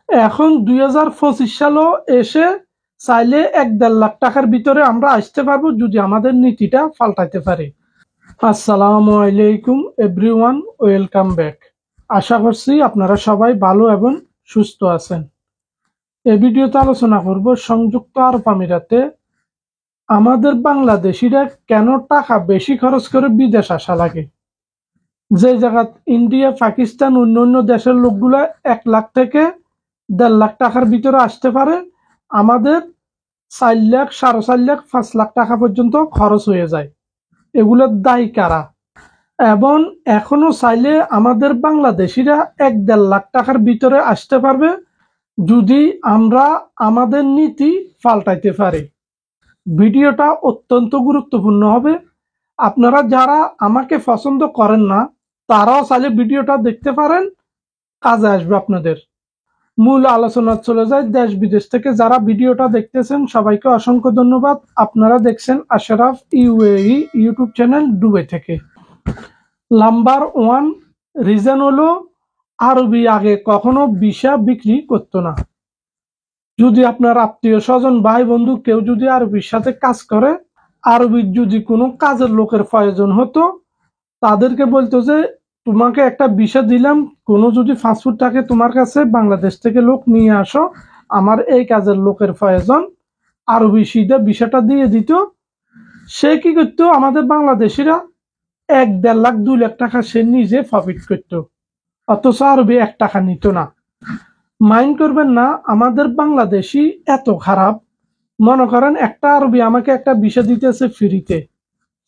এখন 2025 সালও এসে চাইলে 1-1.5 লাখ টাকার ভিতরে আমরা আসতে পারবো যদি আমাদের নীতিটা পাল্টাইতে পারি। আসসালামু আলাইকুম এভরিওয়ান, ওয়েলকাম ব্যাক। আশা করছি আপনারা সবাই ভালো এবং সুস্থ আছেন। এই ভিডিওতে আলোচনা করব সংযুক্ত আরব আমিরাতে আমাদের বাংলাদেশিরা কেন টাকা বেশি খরচ করে বিদেশ আসা লাগে। যে জায়গায় ইন্ডিয়া, পাকিস্তান, অন্যান্য দেশের লোকগুলা 1 লাখ থেকে 1.5 লাখ টাকার ভিতরে আসতে পারে, আমাদের 4 লাখ, 4.5 লাখ, 5 লাখ টাকা পর্যন্ত খরচ হয়ে যায়। এগুলোর দায়ী কারা? এবং এখনো চাইলে আমাদের বাংলাদেশিরা 1-1.5 লাখ টাকার ভিতরে আসতে পারবে যদি আমরা আমাদের নীতি পাল্টাইতে পারি। ভিডিওটা অত্যন্ত গুরুত্বপূর্ণ হবে। আপনারা যারা আমাকে পছন্দ করেন না তারাও চাইলে ভিডিওটা দেখতে পারেন, কাজে আসবে আপনাদের। মূল আলোচনা চলে যায়। দেশ বিদেশ থেকে যারা ভিডিওটা দেখতেছেন সবাইকে অসংখ্য ধন্যবাদ। আপনারা দেখছেন Ashraf UAE YouTube channel Dubai থেকে। নাম্বার 1 রিজন হলো আরবি আগে কখনো ভিসা বিক্রি করতো না। যদি আপনার আত্মীয় স্বজন, ভাই বন্ধু কেউ যদি আরবির সাথে কাজ করে, আরবির যদি কোনো কাজের লোকের প্রয়োজন হতো, তাদেরকে বলতো যে তোমাকে একটা ভিসা দিলাম, কোনো যদি পাসপোর্ট থাকে তোমার কাছে, বাংলাদেশ থেকে লোক নিয়ে আসো, আমার এই কাজের লোকের প্রয়োজন। আরবি সিধা ভিসাটা দিয়ে দিত। সে কি করতো, আমাদের বাংলাদেশিরা 1-1.5 লাখ 2 লাখ টাকা সে নিজে প্রফিট করত, অথচ আরবি 1 টাকা নিত না। মাইন্ড করবেন না আমাদের বাংলাদেশি এত খারাপ। মনে করেন একটা আরবি আমাকে একটা ভিসা দিতেছে ফ্রিতে,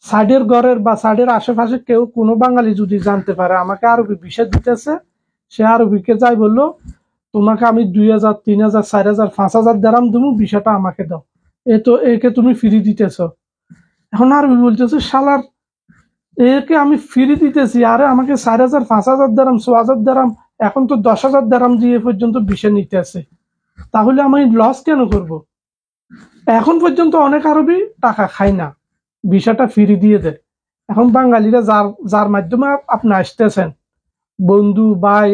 সাইডের ঘরের বা সাইডের আশেপাশে কেউ কোনো বাঙালি যদি জানতে পারে আমাকে আরবি ভিসা দিতেছে, সে আরবিকে যাই বললো তোমাকে আমি 2,000, 3,000, 4,000, 5,000 দিরহাম দেবো, ভিসাটা আমাকে দাও, তো একে তুমি ফ্রি দিতেছ। এখন আরবি বলতেছে শালার, একে আমি ফ্রি দিতেছি, আরে আমাকে 4,000, 5,000 দিরহাম, 6,000 দিরহাম, এখন তো 10,000 দিরহাম দিয়ে পর্যন্ত ভিসা নিতে আছে, তাহলে আমি লস কেন করব? এখন পর্যন্ত অনেক আরবি টাকা খায় না, ভিসাটা ফ্রি দিয়ে দেয়। এখন বাঙালিরা যার মাধ্যমে আপনি আসতেছেন, বন্ধু ভাই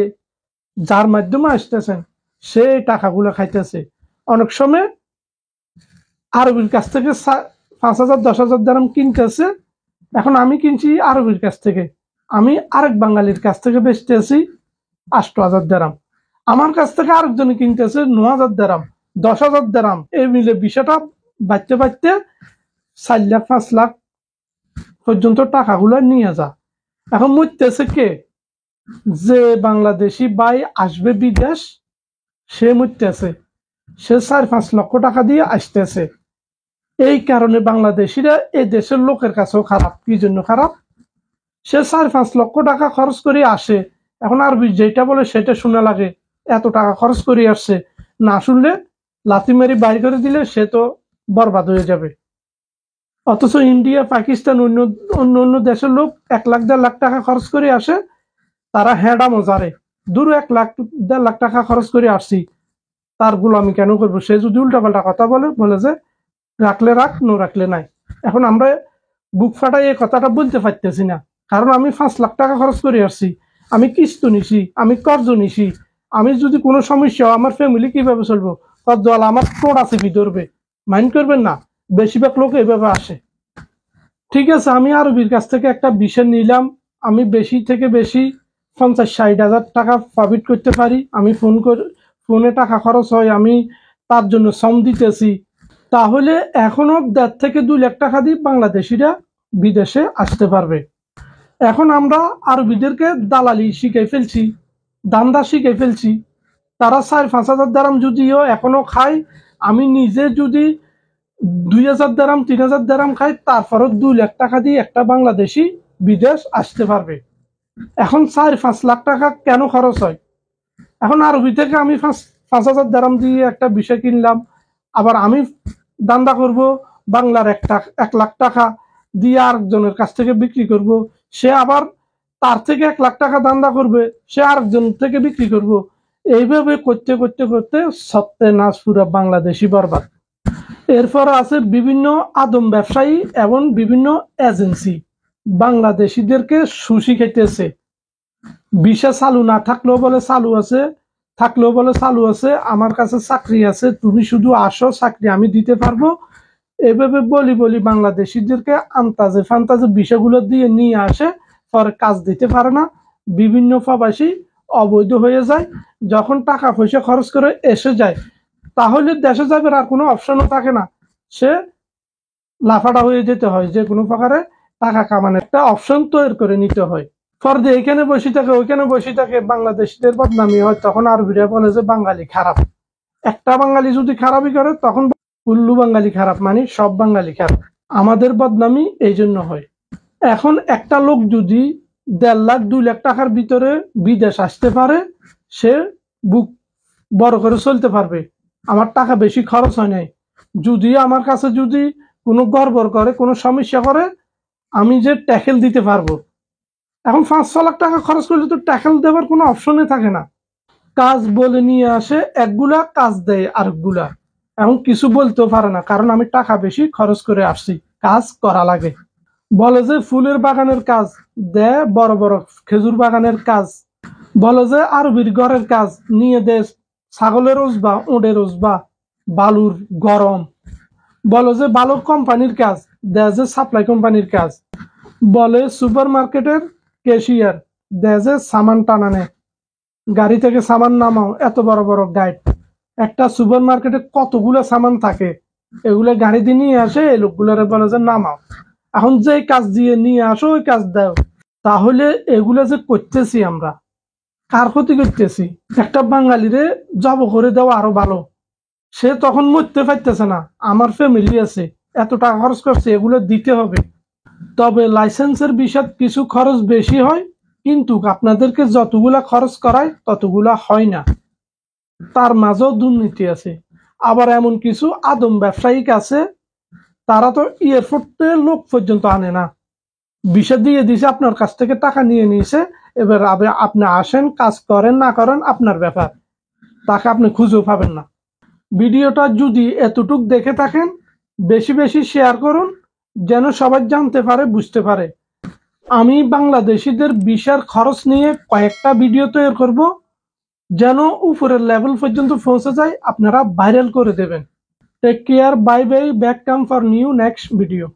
যার মাধ্যমে আসতেছেন, সে টাকাগুলো খাইতেছে। অনেক সময় আরবির কাছ থেকে 5,000, 10,000 দিরহাম কিনতেছে। এখন আমি কিনছি আরবির কাছ থেকে, আমি আরেক বাঙালির কাছ থেকে বেচতেছি 8,000 দিরহাম, আমার কাছ থেকে আরেকজনে কিনতেছে 9,000 দিরহাম, 10,000 দিরহাম, এই মিলে বিষয়টা বাড়তে বাড়তে 4 লাখ 5 লাখ পর্যন্ত টাকাগুলো নিয়ে যা। এখন মরতেছে কে? যে বাংলাদেশি ভাই আসবে বিদেশ, সে মরতেছে, সে 4-5 লক্ষ টাকা দিয়ে আসতেছে। এই কারণে বাংলাদেশিরা এই দেশের লোকের কাছেও খারাপ। কি জন্য খারাপ? সে 4-5 লক্ষ টাকা খরচ করে আসে, এখন আরবি যেটা বলে সেটা শোনা লাগে, এত টাকা খরচ করে আসছে, না শুনলে লাথি মেরে বাইর করে দিলে সে তো বরবাদ হয়ে যাবে। অথচ ইন্ডিয়া, পাকিস্তান, অন্য দেশের লোক 1 লাখ 1.5 লাখ টাকা খরচ করে আসে, তারা হেডা মজারে দূর 1 লাখ 1.5 লাখ টাকা খরচ করে আসছি, তার গোলামি কেন করবো? সে যদি উল্টাপাল্টা কথা বলে যে রাখলে রাখ, নো রাখলে নাই। এখন আমরা বুক ফাটাই এই কথাটা বলতে পারতেছি না, কারণ আমি 5 লাখ টাকা খরচ করে আসছি, আমি কিস্তি নিছি, আমি কর্জ নিছি, আমি যদি কোনো সমস্যা, আমার ফ্যামিলি কিভাবে চলবো? কর্জওয়ালা আমার টোট আছে কি ধরবে? মাইন্ড করবেন না, বেশিরভাগ লোক এইভাবে আসে। ঠিক আছে, আমি আরবির কাছ থেকে একটা ভিসা নিলাম, আমি বেশি থেকে বেশি 50-60 হাজার টাকা প্রফিট করতে পারি, আমি ফোনে টাকা খরচ হয়, আমি তার জন্য শ্রম দিতেছি, তাহলে এখনো 1.5 থেকে 2 লাখ টাকা দিয়ে বাংলাদেশিরা বিদেশে আসতে পারবে। এখন আমরা আরবিদেরকে দালালি শিখাই ফেলছি, দান্দা শিখাই ফেলছি। তারা 4-5 হাজার দিরহাম যদিও এখনো খায়, আমি নিজে যদি 2,000 দিরহাম, 3,000 দিরহাম খাই, তারপরও 2 লাখ টাকা দিয়ে একটা বাংলাদেশি বিদেশ আসতে পারবে। এখন 4-5 লাখ টাকা কেন খরচ হয়? এখন আরবি থেকে আমি 5,000 দিরহাম দিয়ে একটা বিষয় কিনলাম, আবার আমি দান্দা করব বাংলার 1 লাখ টাকা দিয়ে আরেকজনের কাছ থেকে বিক্রি করব, সে আবার তার থেকে 1 লাখ টাকা দান্দা করবে, সে আরেকজন থেকে বিক্রি করব। এইভাবে করতে করতে করতে সত্যনাশ পুরো বাংলাদেশি বরবাদ। এরপর আছে বিভিন্ন আদম ব্যবসায়ী এবং বিভিন্ন এজেন্সি বাংলাদেশিদেরকে সুশি খেতেছে। ভিসা চালু না থাকলেও বলে চালু আছে, থাকলেও বলে চালু আছে, আমার কাছে চাকরি আছে, তুমি শুধু আসো, চাকরি আমি দিতে পারবো। এভাবে বলি বলি বাংলাদেশিদেরকে আন্তাজে ফান্তাজে বিষয়গুলো দিয়ে নিয়ে আসে, পরে কাজ দিতে পারে না। বিভিন্ন প্রবাসী অবৈধ হয়ে যায়। যখন টাকা পয়সা খরচ করে এসে যায়, তাহলে দেশে যাবে আর কোনো অপশনও থাকে না, সে লাফাটা হয়ে যেতে হয়, যে কোনো প্রকারে টাকা কামানোর একটা অপশন তৈরি করে নিতে হয়। ফর্দে এখানে বসে থাকে ওইখানে বসে থাকে, বাংলাদেশিদের বদনামি হয়, তখন আরবিরা বলে যে বাঙালি খারাপ। একটা বাঙালি যদি খারাপই করে তখন উল্লু বাঙালি খারাপ, মানে সব বাঙালি খারাপ। আমাদের বদনামি এই জন্য হয়। এখন একটা লোক যদি 1.5 লাখ 2 লাখ টাকার ভিতরে বিদেশ আসতে পারে, সে বুক বড় করে চলতে পারবে, আমার টাকা বেশি খরচ হয় নাই। যদি আমার কাছে যদি কোনো গড়বড় করে, কোনো সমস্যা করে, আমি যে ট্যাকেল দিতে পারবো। এখন 5-6 লাখ টাকা খরচ করলে তো ট্যাকেল দেওয়ার কোনো অপশনে থাকে না। কাজ বলে নিয়ে আসে একগুলা, কাজ দেয় আরেকগুলা। এখন কিছু বলতেও পারে না, কারণ আমি টাকা বেশি খরচ করে আসছি, কাজ করা লাগে। বলে যে ফুলের বাগানের কাজ দেয়, বড় বড় খেজুর বাগানের কাজ। বলে যে আরবির ঘরের কাজ নিয়ে দেয় ছাগলের ওজবা, উটের ওজবা, বালুর গরম। বলে যে ভালো কোম্পানির কাজ দেয়, যে সাপ্লাই কোম্পানির কাজ। বলে সুপার মার্কেটের ক্যাশিয়ার দেয়, যে সামান টানানে, গাড়ি থেকে সামান নামাও, এত বড় বড় গাইড। একটা সুপার মার্কেটে কতগুলো সামান থাকে, এগুলো গাড়ি দিয়ে নিয়ে আসে, এই লোকগুলারে বলে যে নামাও। এখন যে কাজ দিয়ে নিয়ে আসো ওই কাজ দাও। তাহলে এগুলো যে করতেছি আমরা, কার ক্ষতি করতেছি? একটা বাঙালিরে জব করে দেওয়া আরো ভালো, সে তখন মরতে পারতেছে না, আমার ফ্যামিলি আছে, এত টাকা খরচ করছে, এগুলো দিতে হবে। তবে লাইসেন্সের বিষয় কিছু খরচ বেশি হয়, কিন্তু আপনাদেরকে যতগুলা খরচ করায় ততগুলা হয় না, তার মাঝেও দুর্নীতি আছে। আবার এমন কিছু আদম ব্যবসায়িক আছে, তারা তো এয়ারপোর্টে লোক পর্যন্ত আনে না, বিষয় দিয়ে দিছে, আপনার কাছ থেকে টাকা নিয়ে নিয়েছে, এবার আপনি আসেন, কাজ করেন না করেন আপনার ব্যাপার, তাকে আপনি খুঁজেও পাবেন না। ভিডিওটা যদি এতটুক দেখে থাকেন, বেশি বেশি শেয়ার করুন, যেন সবাই জানতে পারে, বুঝতে পারে। আমি বাংলাদেশিদের ভিসার খরচ নিয়ে কয়েকটা ভিডিও তৈরি করব, যেন উপরের লেভেল পর্যন্ত পৌঁছে যায়, আপনারা ভাইরাল করে দেবেন। Take care, bye bye, back come for new next video.